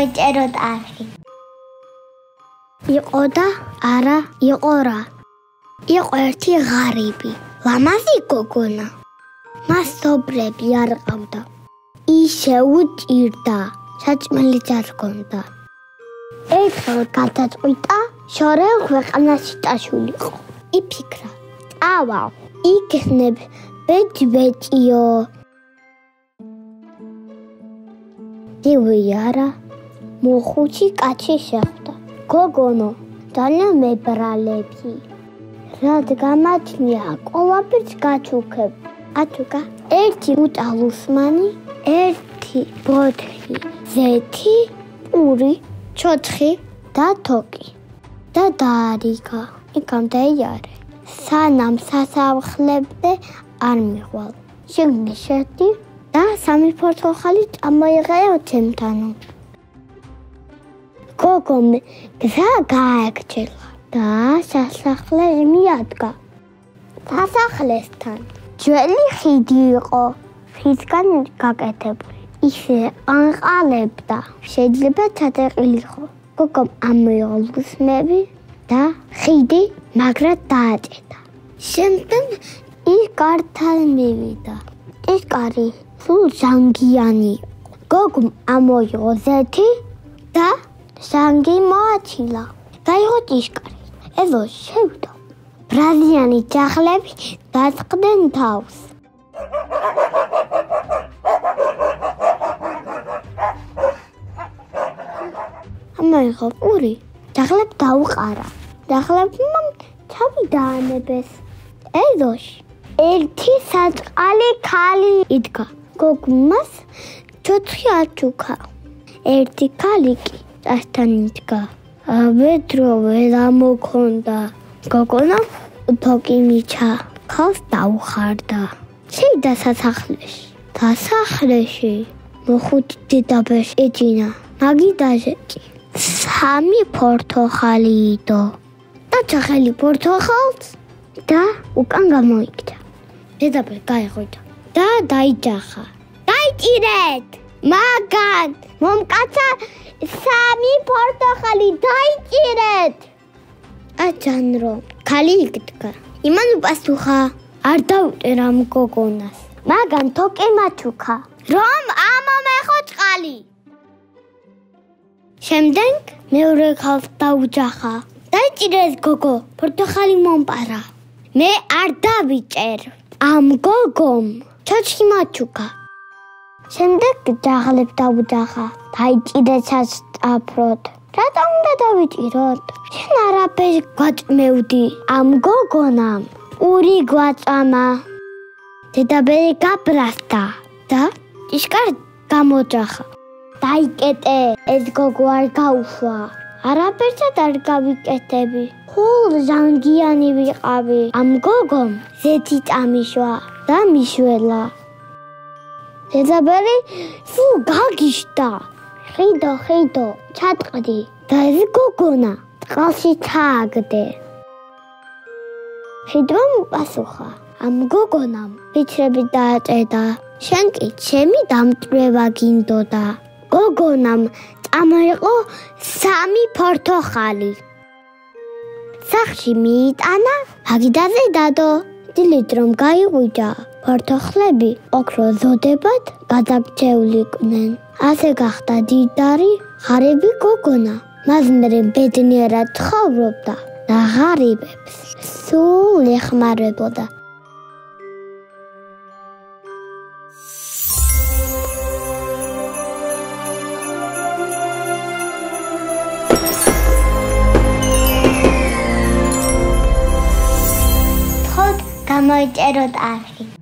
გამოიწეროთ არხი. იყო და არა იყო რა. იყო ერთი ღარიბი, ლამაზი გოგონა. მას სობრები არ ყავდა. ისევ ჭირდა, საჭმელიც არ ჰქონდა. ერთხელ გადაწყვიტა, შორეულ ქვეყანაში წასულიყო. იფიქრა, წავალ, იქნებ ბეჭბეჭიო. დივი არა, მოხუცი კაცი შეხვდა. გოგონო, ძალიან მებრალები. რადგან მათნია, ყველაფერს გაჩუქებ. ათუკა, ერთი უტალუსმანი, ერთი ბოთლი, ზეთი, პური, ჩოცხი და თოკი. და დაარიგა. იქამდე იარე. სანამ სასახლემდე არ მიღვალ. შიგნით შედი და 3 პორტოხალი წამოიღეო ჩემთანო. გოგომ გზა გააგრძელა და სასახლეში მიადგა. სასახლესთან ძველი ხიდი იყო, ხიდგან გაკეთებული. ისე ანყალებდა, შეიძლება ჩატეყილიყო. გოგომ ამოიღო ლუსმები და ხიდი მაგრად დააჭედა. შემდეგ ის კართან მივიდა. ის კარი სულ ჟანგიანი. გოგომ ამოიღო ზეთი და ჟანგი მოაჩილა. გაიღო ჭიშკარი. ეზო შევდო. ბრაზიანი ჯახლები დაწყდნენ თავს. ამოიღო პური. ჯახლებს დაუყარა. ჯახლებმა თავი დაანებეს. ეზოში ერთი საწყალი ქალი იდგა. გოგმას ჩოცხი აჩუქა. ერთი ქალი კი წასთან იდგა. აბედროვე ამოქონდა. გოგონა თოკი მიჩა. ქალს დაუხარდა. შევიდა სასახლეში. სასახლეში მოხუცი დედაბერს ეძინა. მაგიდაზე კი 3 პორტოხალი იდო. დაჭახელი პორტოხალს და უკან გამოიქცა. დედაბერ გაიღვიძა და დაიჯახა. დაიჭირეთ! მაგან მომკაცა 3 პორტოხალი დაიჭირეთ! აჯანრო ქალი იქდგა. იმან უპასუხა, არ დავუჭერ ამ გოგონას. მაგან თოკი მაჩუქა, რომ ამომეხო წყალი. შემდეგ მეორე ქალს დაუჯახა. დაიჭირეს გოგო, პორტოხალი მომპარა. მე არ დავიჭერ. ამ გოგომ ჩოჩხი მაჩუქა. შემდეგ ჯაღლებს დაუჯახა. დაიჭირეს სასწაფროდ. რატომ უნდა დავიჭიროთ? შენ არაფერს გვაწმევდი. ამ გოგონამ პური გვაწამა. დედაბერი გაბრასდა და ჭიშკარი გამოჯახა. დაიკეტე, ეს გოგო არ გაუშვა. არაფერსაც არ გავიკეთები. ხულ ჟანგიანი ვიყავი. ამ გოგომ ზეთი წამიშვა და მიშველა. დედაბერი სულ გაგიშდა. ხიდო, ჩატყდი და ეს გოგონა წყალში ჩააგდე. ხიდვამ პასუხა, ამ გოგონამ ფიჩრები დააჭედა. შენ კი ჩემი დამტვრევა გინდოდა. გოგონამ წამოიყო 3 პორტოხალი. სახლში მიიტანა, მაგიდაზე დადო. დილით რომ გაიღვიძა, პორტოხლები ოქრო ზოდებად გადაგჭეულიყვნენ. ასე გახდა დიდარი ღარიბი გოგონა. მას მერე ბედნიერად ცხოვრობდა და ღარიბებს სულ ეხმარებოდა. გამოიწეროთ არხი.